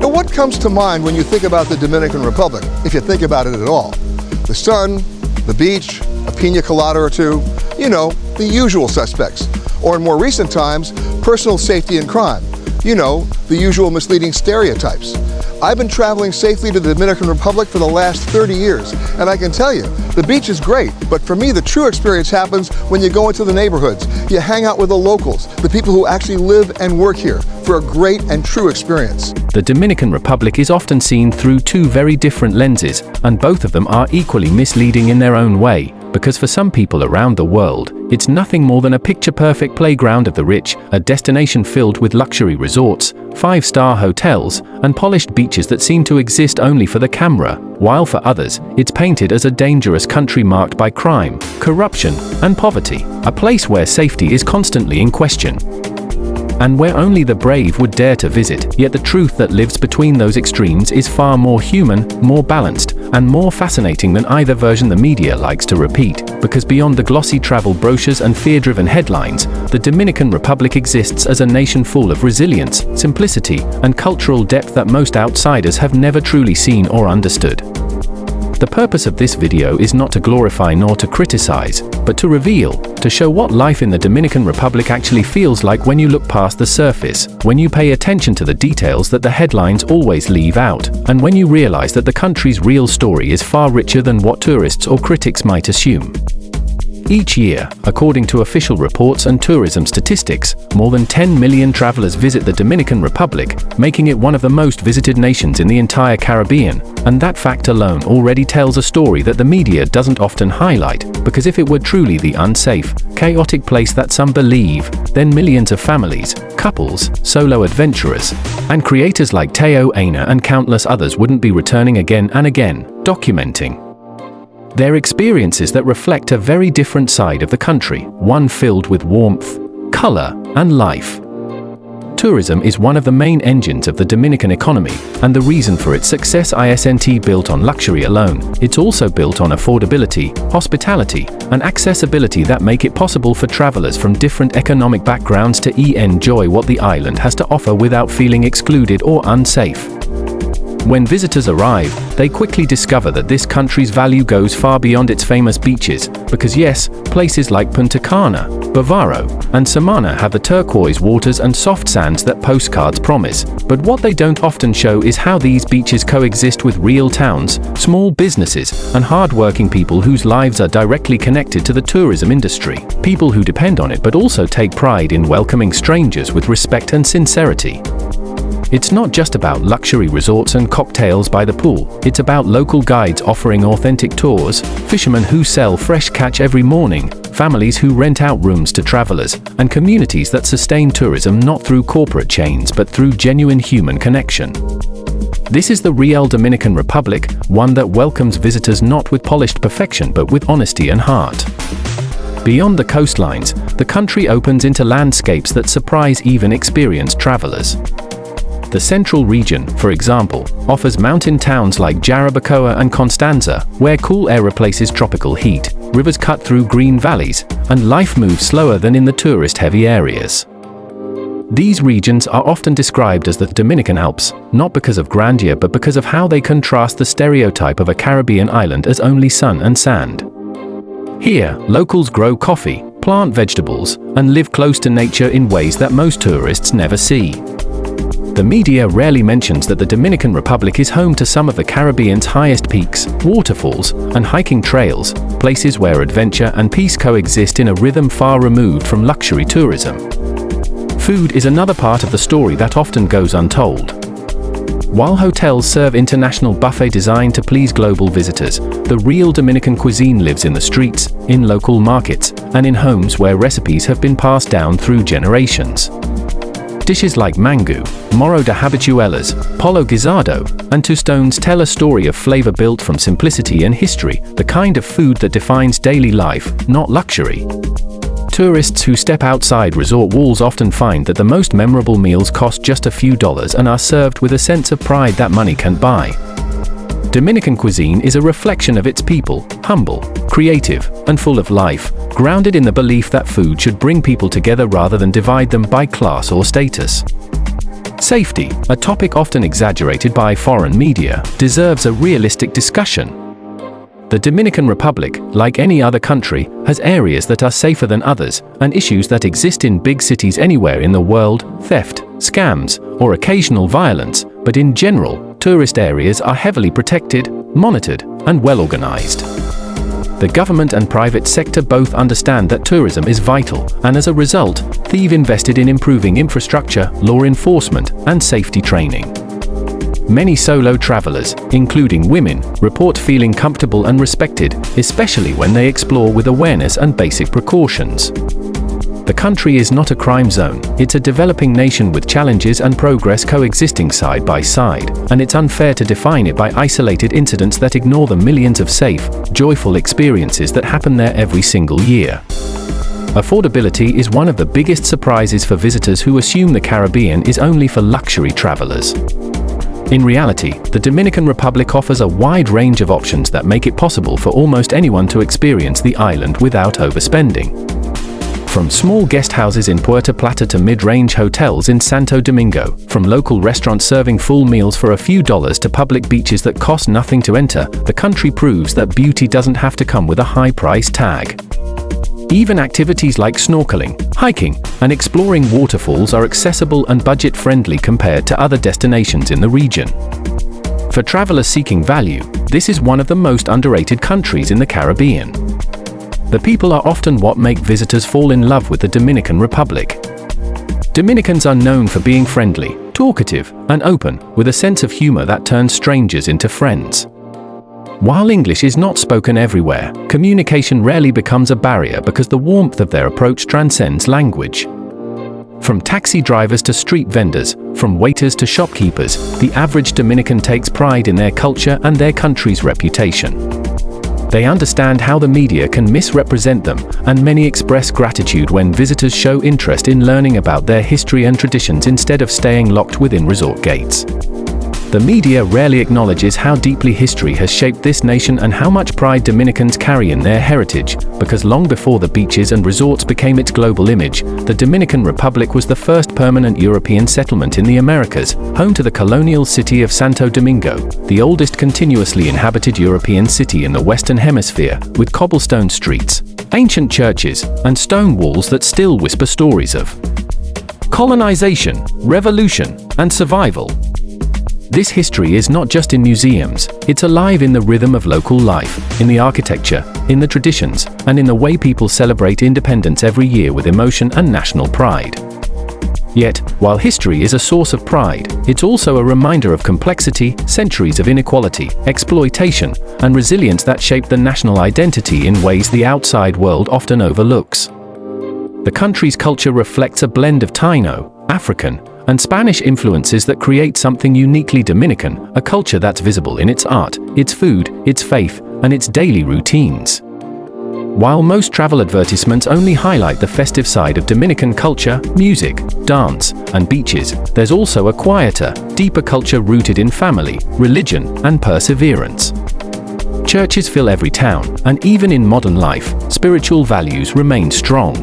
Now, what comes to mind when you think about the Dominican Republic, if you think about it at all? The sun, the beach, a pina colada or two, you know, the usual suspects. Or in more recent times, personal safety and crime. You know, the usual misleading stereotypes. I've been traveling safely to the Dominican Republic for the last 30 years, and I can tell you, the beach is great, but for me the true experience happens when you go into the neighborhoods. You hang out with the locals, the people who actually live and work here, for a great and true experience. The Dominican Republic is often seen through two very different lenses, and both of them are equally misleading in their own way. Because for some people around the world, it's nothing more than a picture-perfect playground of the rich, a destination filled with luxury resorts, five-star hotels, and polished beaches that seem to exist only for the camera, while for others, it's painted as a dangerous country marked by crime, corruption, and poverty, a place where safety is constantly in question, and where only the brave would dare to visit. Yet the truth that lives between those extremes is far more human, more balanced, and more fascinating than either version the media likes to repeat, because beyond the glossy travel brochures and fear-driven headlines, the Dominican Republic exists as a nation full of resilience, simplicity, and cultural depth that most outsiders have never truly seen or understood. The purpose of this video is not to glorify nor to criticize, but to reveal, to show what life in the Dominican Republic actually feels like when you look past the surface, when you pay attention to the details that the headlines always leave out, and when you realize that the country's real story is far richer than what tourists or critics might assume. Each year, according to official reports and tourism statistics, more than 10 million travelers visit the Dominican Republic, making it one of the most visited nations in the entire Caribbean, and that fact alone already tells a story that the media doesn't often highlight, because if it were truly the unsafe, chaotic place that some believe, then millions of families, couples, solo adventurers, and creators like Teo Aina and countless others wouldn't be returning again and again, documenting their experiences that reflect a very different side of the country, one filled with warmth, color, and life. Tourism is one of the main engines of the Dominican economy, and the reason for its success isn't built on luxury alone, it's also built on affordability, hospitality, and accessibility that make it possible for travelers from different economic backgrounds to enjoy what the island has to offer without feeling excluded or unsafe. When visitors arrive, they quickly discover that this country's value goes far beyond its famous beaches, because yes, places like Punta Cana, Bavaro, and Samana have the turquoise waters and soft sands that postcards promise, but what they don't often show is how these beaches coexist with real towns, small businesses, and hard-working people whose lives are directly connected to the tourism industry, people who depend on it but also take pride in welcoming strangers with respect and sincerity. It's not just about luxury resorts and cocktails by the pool, it's about local guides offering authentic tours, fishermen who sell fresh catch every morning, families who rent out rooms to travelers, and communities that sustain tourism not through corporate chains but through genuine human connection. This is the real Dominican Republic, one that welcomes visitors not with polished perfection but with honesty and heart. Beyond the coastlines, the country opens into landscapes that surprise even experienced travelers. The central region, for example, offers mountain towns like Jarabacoa and Constanza, where cool air replaces tropical heat, rivers cut through green valleys, and life moves slower than in the tourist-heavy areas. These regions are often described as the Dominican Alps, not because of grandeur but because of how they contrast the stereotype of a Caribbean island as only sun and sand. Here, locals grow coffee, plant vegetables, and live close to nature in ways that most tourists never see. The media rarely mentions that the Dominican Republic is home to some of the Caribbean's highest peaks, waterfalls, and hiking trails, places where adventure and peace coexist in a rhythm far removed from luxury tourism. Food is another part of the story that often goes untold. While hotels serve international buffet designed to please global visitors, the real Dominican cuisine lives in the streets, in local markets, and in homes where recipes have been passed down through generations. Dishes like mango, moro de habichuelas, polo guisado, and tostones tell a story of flavor built from simplicity and history, the kind of food that defines daily life, not luxury. Tourists who step outside resort walls often find that the most memorable meals cost just a few dollars and are served with a sense of pride that money can't buy. Dominican cuisine is a reflection of its people, humble, creative, and full of life, grounded in the belief that food should bring people together rather than divide them by class or status. Safety, a topic often exaggerated by foreign media, deserves a realistic discussion. The Dominican Republic, like any other country, has areas that are safer than others, and issues that exist in big cities anywhere in the world: theft, scams, or occasional violence. But in general, tourist areas are heavily protected, monitored, and well organized. The government and private sector both understand that tourism is vital, and as a result, they've invested in improving infrastructure, law enforcement, and safety training. Many solo travelers, including women, report feeling comfortable and respected, especially when they explore with awareness and basic precautions. The country is not a crime zone, it's a developing nation with challenges and progress coexisting side by side, and it's unfair to define it by isolated incidents that ignore the millions of safe, joyful experiences that happen there every single year. Affordability is one of the biggest surprises for visitors who assume the Caribbean is only for luxury travelers. In reality, the Dominican Republic offers a wide range of options that make it possible for almost anyone to experience the island without overspending. From small guest houses in Puerto Plata to mid-range hotels in Santo Domingo, from local restaurants serving full meals for a few dollars to public beaches that cost nothing to enter, the country proves that beauty doesn't have to come with a high price tag. Even activities like snorkeling, hiking, and exploring waterfalls are accessible and budget-friendly compared to other destinations in the region. For travelers seeking value, this is one of the most underrated countries in the Caribbean. The people are often what make visitors fall in love with the Dominican Republic. Dominicans are known for being friendly, talkative, and open, with a sense of humor that turns strangers into friends. While English is not spoken everywhere, communication rarely becomes a barrier because the warmth of their approach transcends language. From taxi drivers to street vendors, from waiters to shopkeepers, the average Dominican takes pride in their culture and their country's reputation. They understand how the media can misrepresent them, and many express gratitude when visitors show interest in learning about their history and traditions instead of staying locked within resort gates. The media rarely acknowledges how deeply history has shaped this nation and how much pride Dominicans carry in their heritage, because long before the beaches and resorts became its global image, the Dominican Republic was the first permanent European settlement in the Americas, home to the colonial city of Santo Domingo, the oldest continuously inhabited European city in the Western Hemisphere, with cobblestone streets, ancient churches, and stone walls that still whisper stories of colonization, revolution, and survival. This history is not just in museums, it's alive in the rhythm of local life, in the architecture, in the traditions, and in the way people celebrate independence every year with emotion and national pride. Yet, while history is a source of pride, it's also a reminder of complexity, centuries of inequality, exploitation, and resilience that shaped the national identity in ways the outside world often overlooks. The country's culture reflects a blend of Taino, African, and Spanish influences that create something uniquely Dominican, a culture that's visible in its art, its food, its faith, and its daily routines. While most travel advertisements only highlight the festive side of Dominican culture, music, dance, and beaches, there's also a quieter, deeper culture rooted in family, religion, and perseverance. Churches fill every town, and even in modern life, spiritual values remain strong.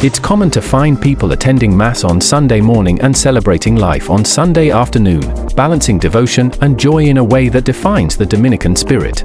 It's common to find people attending Mass on Sunday morning and celebrating life on Sunday afternoon, balancing devotion and joy in a way that defines the Dominican spirit.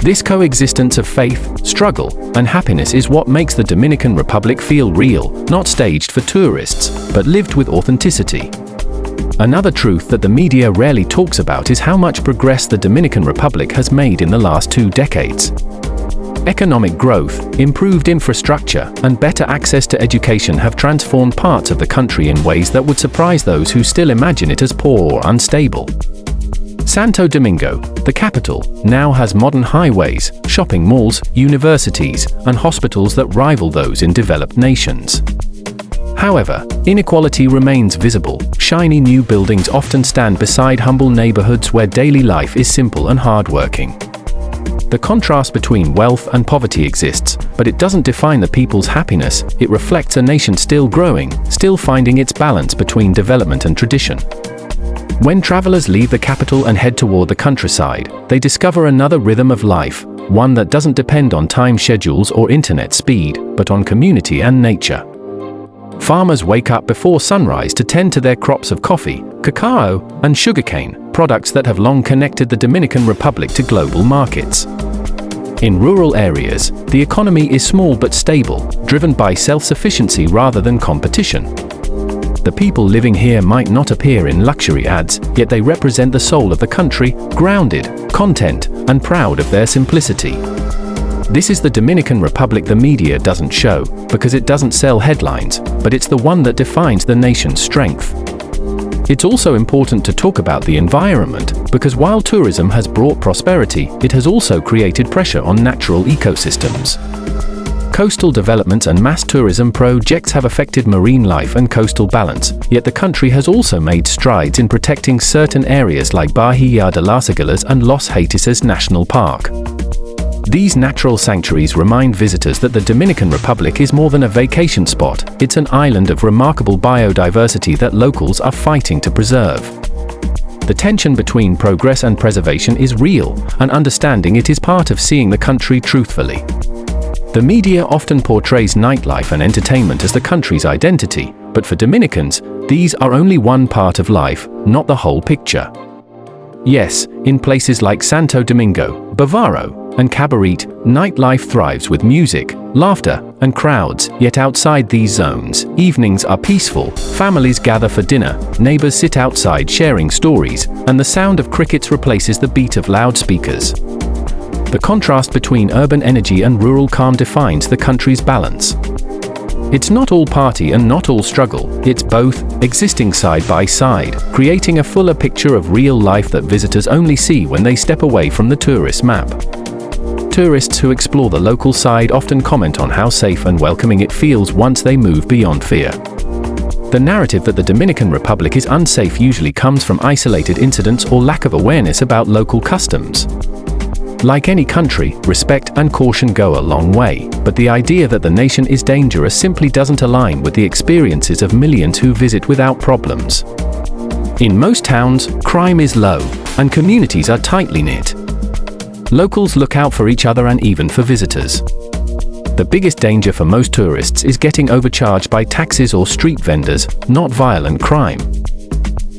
This coexistence of faith, struggle, and happiness is what makes the Dominican Republic feel real, not staged for tourists, but lived with authenticity. Another truth that the media rarely talks about is how much progress the Dominican Republic has made in the last 2 decades. Economic growth, improved infrastructure, and better access to education have transformed parts of the country in ways that would surprise those who still imagine it as poor or unstable. Santo Domingo, the capital, now has modern highways, shopping malls, universities, and hospitals that rival those in developed nations. However, inequality remains visible. Shiny new buildings often stand beside humble neighborhoods where daily life is simple and hardworking. The contrast between wealth and poverty exists, but it doesn't define the people's happiness. It reflects a nation still growing, still finding its balance between development and tradition. When travelers leave the capital and head toward the countryside, they discover another rhythm of life, one that doesn't depend on time schedules or internet speed, but on community and nature. Farmers wake up before sunrise to tend to their crops of coffee, cacao, and sugarcane, products that have long connected the Dominican Republic to global markets. In rural areas, the economy is small but stable, driven by self-sufficiency rather than competition. The people living here might not appear in luxury ads, yet they represent the soul of the country, grounded, content, and proud of their simplicity. This is the Dominican Republic the media doesn't show, because it doesn't sell headlines, but it's the one that defines the nation's strength. It's also important to talk about the environment, because while tourism has brought prosperity, it has also created pressure on natural ecosystems. Coastal development and mass tourism projects have affected marine life and coastal balance, yet the country has also made strides in protecting certain areas like Bahía de las Águilas and Los Haitises National Park. These natural sanctuaries remind visitors that the Dominican Republic is more than a vacation spot, it's an island of remarkable biodiversity that locals are fighting to preserve. The tension between progress and preservation is real, and understanding it is part of seeing the country truthfully. The media often portrays nightlife and entertainment as the country's identity, but for Dominicans, these are only one part of life, not the whole picture. Yes, in places like Santo Domingo, Bávaro, and Cabaret, nightlife thrives with music, laughter, and crowds, yet outside these zones, evenings are peaceful, families gather for dinner, neighbors sit outside sharing stories, and the sound of crickets replaces the beat of loudspeakers. The contrast between urban energy and rural calm defines the country's balance. It's not all party and not all struggle, it's both, existing side by side, creating a fuller picture of real life that visitors only see when they step away from the tourist map. Tourists who explore the local side often comment on how safe and welcoming it feels once they move beyond fear. The narrative that the Dominican Republic is unsafe usually comes from isolated incidents or lack of awareness about local customs. Like any country, respect and caution go a long way, but the idea that the nation is dangerous simply doesn't align with the experiences of millions who visit without problems. In most towns, crime is low, and communities are tightly knit. Locals look out for each other and even for visitors. The biggest danger for most tourists is getting overcharged by taxis or street vendors, not violent crime.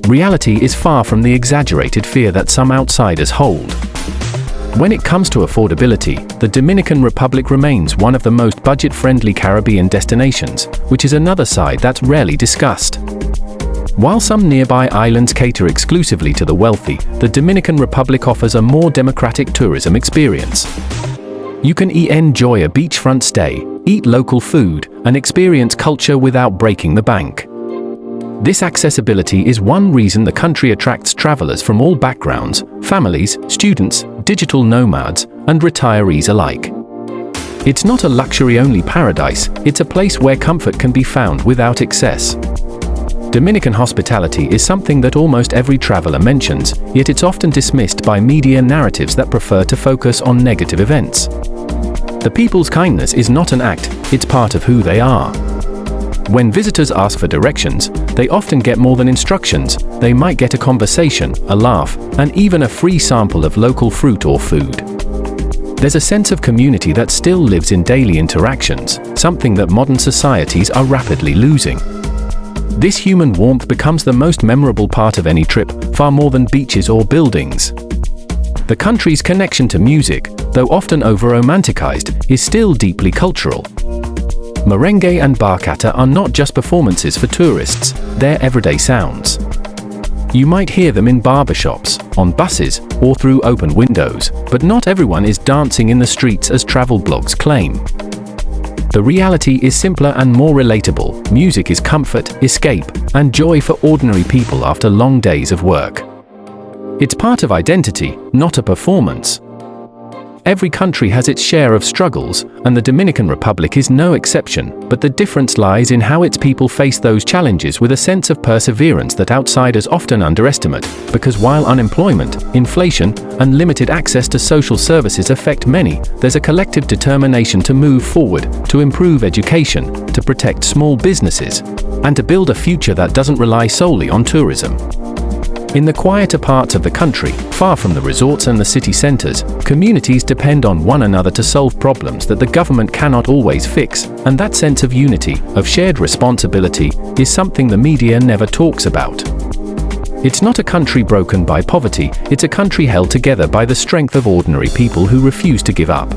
Reality is far from the exaggerated fear that some outsiders hold. When it comes to affordability, the Dominican Republic remains one of the most budget-friendly Caribbean destinations, which is another side that's rarely discussed. While some nearby islands cater exclusively to the wealthy, the Dominican Republic offers a more democratic tourism experience. You can enjoy a beachfront stay, eat local food, and experience culture without breaking the bank. This accessibility is one reason the country attracts travelers from all backgrounds, families, students, digital nomads, and retirees alike. It's not a luxury-only paradise, it's a place where comfort can be found without excess. Dominican hospitality is something that almost every traveler mentions, yet it's often dismissed by media narratives that prefer to focus on negative events. The people's kindness is not an act, it's part of who they are. When visitors ask for directions, they often get more than instructions. They might get a conversation, a laugh, and even a free sample of local fruit or food. There's a sense of community that still lives in daily interactions, something that modern societies are rapidly losing. This human warmth becomes the most memorable part of any trip, far more than beaches or buildings. The country's connection to music, though often over-romanticized, is still deeply cultural. Merengue and bachata are not just performances for tourists, they're everyday sounds. You might hear them in barbershops, on buses, or through open windows, but not everyone is dancing in the streets as travel blogs claim. The reality is simpler and more relatable. Music is comfort, escape, and joy for ordinary people after long days of work. It's part of identity, not a performance. Every country has its share of struggles, and the Dominican Republic is no exception, but the difference lies in how its people face those challenges with a sense of perseverance that outsiders often underestimate, because while unemployment, inflation, and limited access to social services affect many, there's a collective determination to move forward, to improve education, to protect small businesses, and to build a future that doesn't rely solely on tourism. In the quieter parts of the country, far from the resorts and the city centers, communities depend on one another to solve problems that the government cannot always fix, and that sense of unity, of shared responsibility, is something the media never talks about. It's not a country broken by poverty, it's a country held together by the strength of ordinary people who refuse to give up.